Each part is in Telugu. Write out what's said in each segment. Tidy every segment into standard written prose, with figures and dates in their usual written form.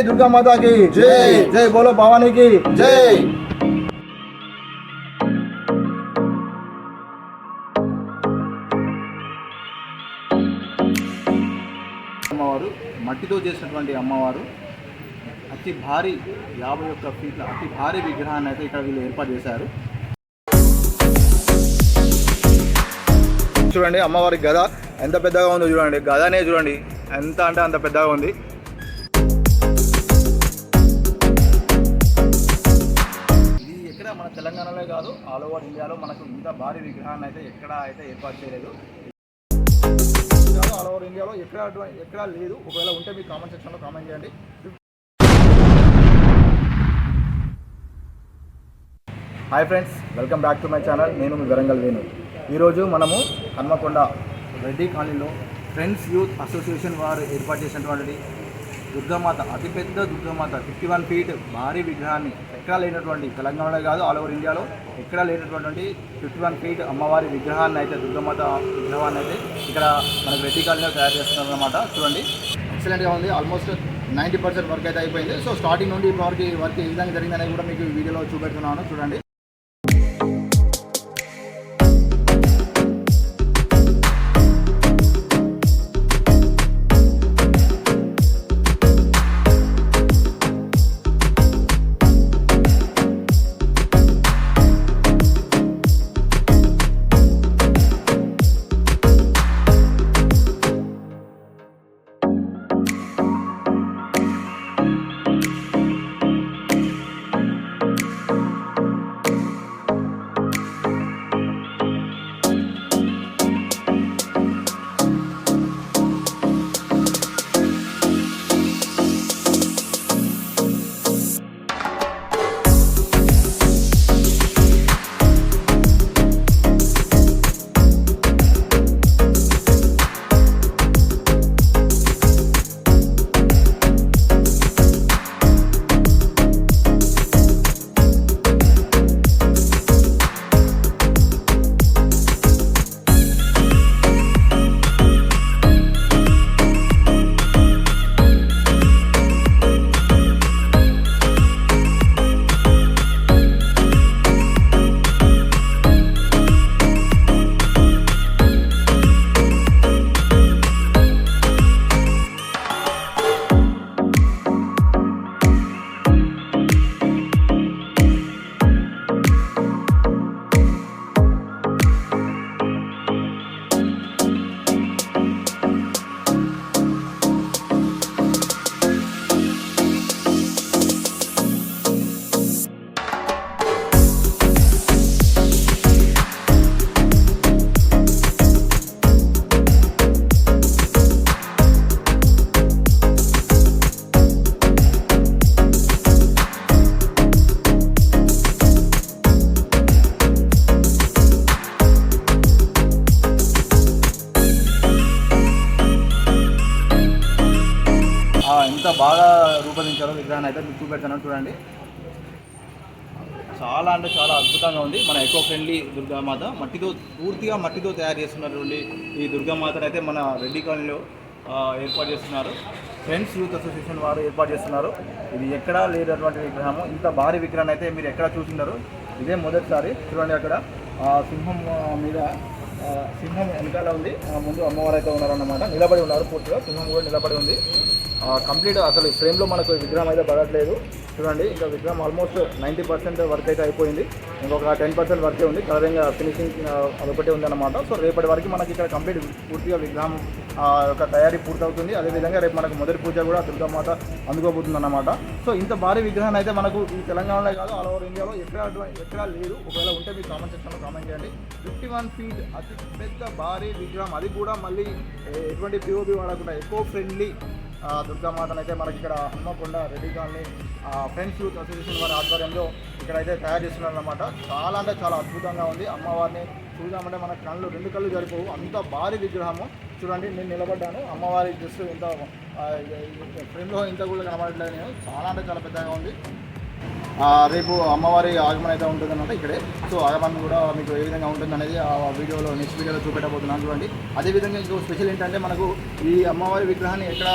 दुर्गा माता की जय। जय बोलो भवानी की जय। అమ్మవారు మట్టితో చేసినటువంటి అమ్మవారు అతి భారీ 51 ఫీట్ల అతి భారీ విగ్రహాన్ని అయితే ఇక్కడ వీళ్ళు ఏర్పాటు చేశారు. చూడండి అమ్మవారి గద ఎంత పెద్దగా ఉందో చూడండి. గదనే చూడండి ఎంత అంటే అంత పెద్దగా ఉంది. ఇది ఎక్కడ మన తెలంగాణలో కాదు, ఆల్ ఓవర్ ఇండియాలో మనకు ఇంత భారీ విగ్రహాన్ని అయితే ఎక్కడ అయితే ఏర్పాటు చేయలేదు. ఆల్ ఓవర్ ఇండియాలో ఎక్కడ లేదు. ఒకవేళ ఉంటే మీ కామెంట్ సెక్షన్లో కామెంట్ చేయండి. Hi friends, welcome back to my channel. నేను మీ వరంగల్ వేణు. ఈరోజు మనము హన్మకొండ రెడ్డి కాలనీలో ఫ్రెండ్స్ యూత్ అసోసియేషన్ వారు ఏర్పాటు చేసినటువంటి దుర్గామాత, అతిపెద్ద దుర్గామాత 51 ఫీట్ భారీ విగ్రహాన్ని ఎక్కడా లేనటువంటి, తెలంగాణలో కాదు ఆల్ ఓవర్ ఇండియాలో ఎక్కడా లేనటువంటి 51 ఫీట్ అమ్మవారి విగ్రహాన్ని అయితే, దుర్గామాత విగ్రహాన్ని అయితే ఇక్కడ మనకు రెడ్డి కాలనీలో తయారు చేస్తున్నారు అన్నమాట. చూడండి ఎక్సలెంట్గా ఉంది. ఆల్మోస్ట్ 90% వర్క్ అయితే అయిపోయింది. సో స్టార్టింగ్ నుండి ఇప్పటివరకు వర్క్ ఏ విధంగా జరిగిందనేది కూడా మీకు ఈ వీడియోలో చూపెడుతున్నాను. చూడండి ఎంత బాగా రూపొందించారో విగ్రహాన్ని అయితే మీకు చూపెడతాను. చూడండి చాలా అంటే చాలా అద్భుతంగా ఉంది. మన ఎకో ఫ్రెండ్లీ దుర్గామాత, పూర్తిగా మట్టితో తయారు చేస్తున్నటువంటి ఈ దుర్గామాతను అయితే మన రెడ్డి కాలనీలో ఏర్పాటు చేస్తున్నారు. ఫ్రెండ్స్ యూత్ అసోసియేషన్ వారు ఏర్పాటు చేస్తున్నారు. ఇది ఎక్కడా లేనటువంటి విగ్రహము. ఇంత భారీ విగ్రహాన్ని అయితే మీరు ఎక్కడ చూస్తున్నారు, ఇదే మొదటిసారి. చూడండి అక్కడ సింహం మీద సింహం వెనకాల ఉంది, ముందు అమ్మవారు అయితే ఉన్నారన్నమాట. నిలబడి ఉన్నారు, పూర్తిగా సింహం కూడా నిలబడి ఉంది. కంప్లీట్ అసలు ఫ్రేమ్లో మనకు విగ్రహం అయితే పడట్లేదు. చూడండి ఇంకా విగ్రహం ఆల్మోస్ట్ 90% వర్క్ అయితే అయిపోయింది. ఇంకొక 10% వర్కే ఉంది. కలరింగ్ ఫినిషింగ్ అదొకటే ఉందన్నమాట. సో రేపటి వరకు మనకి ఇక్కడ కంప్లీట్ పూర్తిగా విగ్రహం యొక్క తయారీ పూర్తవుతుంది. అదేవిధంగా రేపు మనకు మొదటి పూజ కూడా దుర్గామాత అందుకోబోతుంది అన్నమాట. సో ఇంత భారీ విగ్రహాన్ని అయితే మనకు ఈ తెలంగాణలో కాదు ఆల్ ఓవర్ ఇండియాలో ఎక్కడా లేదు. ఒకవేళ ఉంటే మీ కామెంట్ సెక్షన్లో కామెంట్ చేయండి. 51 ఫీట్ అతి పెద్ద భారీ విగ్రహం, అది కూడా మళ్ళీ ఎటువంటి పిఓపి వాడకుండా ఎకో ఫ్రెండ్లీ దుర్గామాతను అయితే మనకి ఇక్కడ Hanamkonda Reddy colony friends youth association వారి ఆధ్వర్యంలో ఇక్కడైతే తయారు చేస్తున్నారు అన్నమాట. చాలా అంటే చాలా అద్భుతంగా ఉంది. అమ్మవారిని చూద్దామంటే మన రెండు కళ్ళు సరిపోవు, అంత భారీ విగ్రహము. చూడండి నేను నిలబడ్డాను, అమ్మవారి జస్ట్ ఇంత ఫ్రేమ్లో ఇంత కూడా కనబడట్లేదు నేను. చాలా అంటే చాలా పెద్దగా ఉంది. రేపు అమ్మవారి ఆగమనం అయితే ఉంటుందన్నమాట ఇక్కడే. సో ఆగమనం కూడా మీకు ఏ విధంగా ఉంటుంది అనేది ఆ వీడియోలో నెక్స్ట్ వీడియోలో చూపెట్టబోతున్నాను చూడండి. అదేవిధంగా ఇంకో స్పెషల్ ఏంటంటే మనకు ఈ అమ్మవారి విగ్రహాన్ని ఎక్కడ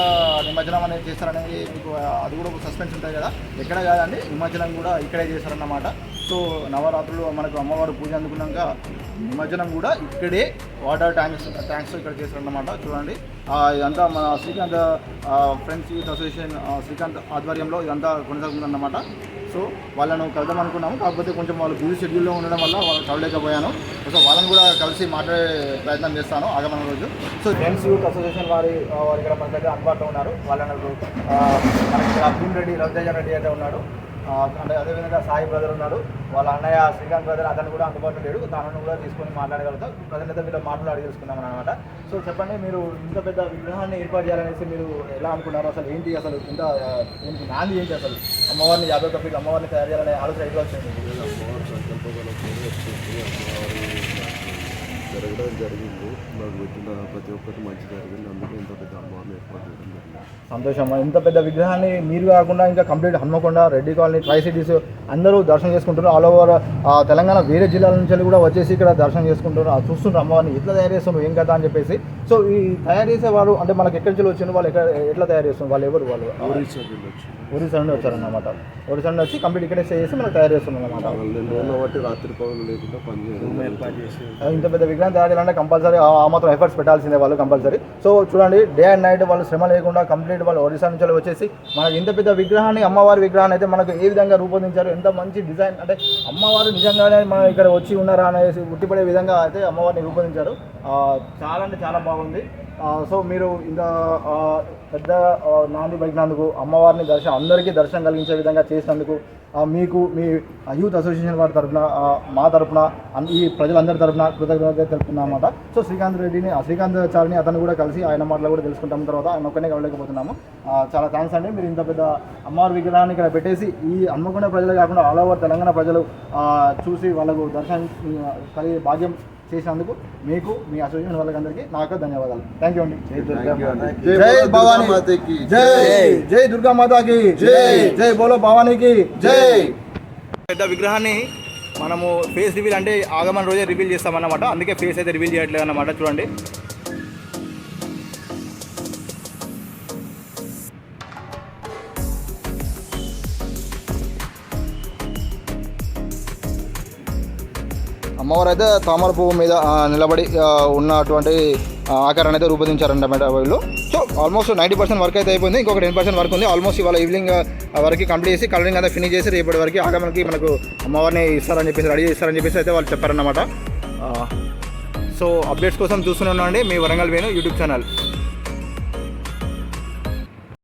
నిమజ్జనం అనేది చేస్తారనేది మీకు అది కూడా ఒక సస్పెన్స్ ఉంటుంది కదా. ఎక్కడ కాదండి, నిమజ్జనం కూడా ఇక్కడే చేస్తారన్నమాట. సో నవరాత్రులు మనకు అమ్మవారు పూజ అందుకున్నాక నిమజ్జనం కూడా ఇక్కడే వాటర్ ట్యాంక్స్ ఇక్కడ చేస్తారన్నమాట. చూడండి ఇదంతా మన Srikanth friends youth association Srikanth ఆధ్వర్యంలో ఇదంతా కొనసాగుతుందన్నమాట. సో వాళ్ళను కలుద్దాం అనుకున్నాము, కాకపోతే కొంచెం వాళ్ళు బిజీ షెడ్యూల్లో ఉండడం వల్ల వాళ్ళు కలవలేకపోయాను. సో వాళ్ళని కూడా కలిసి మాట్లాడే ప్రయత్నం చేస్తాను ఆగమన రోజు. సో ఫ్రెండ్స్ యూత్ అసోసియేషన్ వారి ఇక్కడ మన దగ్గర అందుబాటులో ఉన్నారు. వాళ్ళని మనకి ఇక్కడ భీమ్ రెడ్డి రవితేజ రెడ్డి అయితే ఉన్నాడు, అంటే అదేవిధంగా సాయి బ్రదర్ ఉన్నాడు, వాళ్ళ అన్నయ్య శ్రీకాంత్ బ్రదర్ అతను కూడా అందుబాటులో లేడు, తనను కూడా తీసుకొని మాట్లాడగలుగుతాం. ప్రజెంట్ అయితే వీళ్ళు మాట్లాడి తెలుసుకున్నాం అనమాట. సో చెప్పండి, మీరు ఇంత పెద్ద విగ్రహాన్ని ఏర్పాటు చేయాలనేసి మీరు ఎలా అనుకున్నారు? అసలు ఏంటి అసలు ఇంత నాంది ఏంటి అసలు అమ్మవారిని 51 ఫీట్ అమ్మవారిని తయారు చేయాలనే ఆలోచన ఎట్లా వచ్చింది? జరగడం జరిగింది. నాకు పెట్టిన ప్రతి ఒక్కటి మంచి జరిగింది. అందుకే ఇంత పెద్ద అమ్మవారిని ఏర్పాటు చేయడం జరిగింది. సంతోషం. ఇంత పెద్ద విగ్రహాన్ని మీరు కాకుండా ఇంకా complete Hanamkonda, Reddy colony, tri cities అందరూ దర్శనం చేసుకుంటున్నారు. ఆల్ ఓవర్ తెలంగాణ వేరే జిల్లాల నుంచి కూడా వచ్చేసి ఇక్కడ దర్శనం చేసుకుంటున్నారు. అది చూస్తుంటారు అమ్మవారిని ఎట్లా తయారు చేస్తున్నారు ఏం కదా అని చెప్పేసి. సో ఈ తయారు చేసే వాళ్ళు అంటే మనకి ఎక్కడి నుంచి వచ్చిన వాళ్ళు ఎట్లా తయారు చేస్తున్నారు? వాళ్ళు ఎవరు? వాళ్ళు ఒరిస్సా నుండి వచ్చారన్నమాట. ఒరిస్సా నుండి వచ్చి కంప్లీట్ ఇక్కడే స్టే చేసి మనకు తయారు చేస్తున్నారు అన్నమాట. రాత్రి పగలు లేకుండా పనిచేయడం. ఇంత పెద్ద విగ్రహం తయారు చేయాలంటే కంపల్సరీ ఆ మాత్రం ఎఫర్ట్స్ పెట్టాల్సిందే వాళ్ళు కంపల్సరీ. సో చూడండి, డే అండ్ నైట్ వాళ్ళు శ్రమ లేకుండా కంప్లీట్ వాళ్ళు ఒరిస్సా నుంచి వచ్చేసి మనకి ఇంత పెద్ద విగ్రహాన్ని అమ్మవారి విగ్రహాన్ని అయితే మనకు ఏ విధంగా రూపొందించారు, ఎంత మంచి డిజైన్ అంటే అమ్మవారు నిజంగానే మనం ఇక్కడ వచ్చి ఉన్నారా అనేసి ఉట్టిపడే విధంగా అయితే అమ్మవారిని రూపొందించారు. చాలా అంటే చాలా బాగుంది. సో మీరు ఇంత పెద్ద నాంది పలికినందుకు, అమ్మవారిని అందరికీ దర్శనం కలిగించే విధంగా చేసినందుకు మీకు మీ యూత్ అసోసియేషన్ వారి తరఫున మా తరఫున ఈ ప్రజలందరి తరఫున కృతజ్ఞత తెలుపుతున్నాం అన్నమాట. సో శ్రీకాంత్ చారిని అతను కూడా కలిసి ఆయన మాటలు కూడా తెలుసుకుంటాం. తర్వాత ఆయన ఒక్కనే కలవలేకపోతున్నాము. చాలా థ్యాంక్స్ అండి. మీరు ఇంత పెద్ద అమ్మవారి విగ్రహాన్ని ఇక్కడ పెట్టేసి ఈ హన్మకొండ ప్రజలు కాకుండా ఆల్ ఓవర్ తెలంగాణ ప్రజలు చూసి వాళ్ళకు దర్శనం కలిగే భాగ్యం చేసినందుకు మీకు మీ అసోసియేషన్ వాళ్ళకందరికీ నాకు ధన్యవాదాలు. థ్యాంక్ యూ అండి. జై భవానీ, జై దుర్గా మాతాకి జై, జై బోలో భవానీకి జై. పెద్ద విగ్రహాన్ని మనము ఫేస్ రివీల్ అంటే ఆగమన రోజే రివీల్ చేస్తామన్నమాట. అందుకే ఫేస్ అయితే రివీల్ చేయట్లేదు అన్నమాట. చూడండి, అమ్మవారు అయితే తామర పువ్వు మీద నిలబడి ఉన్నటువంటి ఆకారాన్ని అయితే రూపొందించారన్నమాట వీళ్ళు. సో ఆల్మోస్ట్ 90% వర్క్ అయితే అయిపోయింది. ఇంకొక 10% వర్క్ ఉంది. ఆల్మోస్ట్ ఇవాళ ఈవినింగ్ వరకు కంప్లీట్ చేసి కలరింగ్ అంతా ఫినిష్ చేసి రేపటి వరకు ఆగమనకి మనకు అమ్మవారిని ఇస్తారని చెప్పేసి రెడీ చేస్తారని చెప్పేసి అయితే వాళ్ళు చెప్పారన్నమాట. సో అప్డేట్స్ కోసం చూస్తూనే ఉన్నాండి మీ వరంగల్ వేణు యూట్యూబ్ ఛానల్.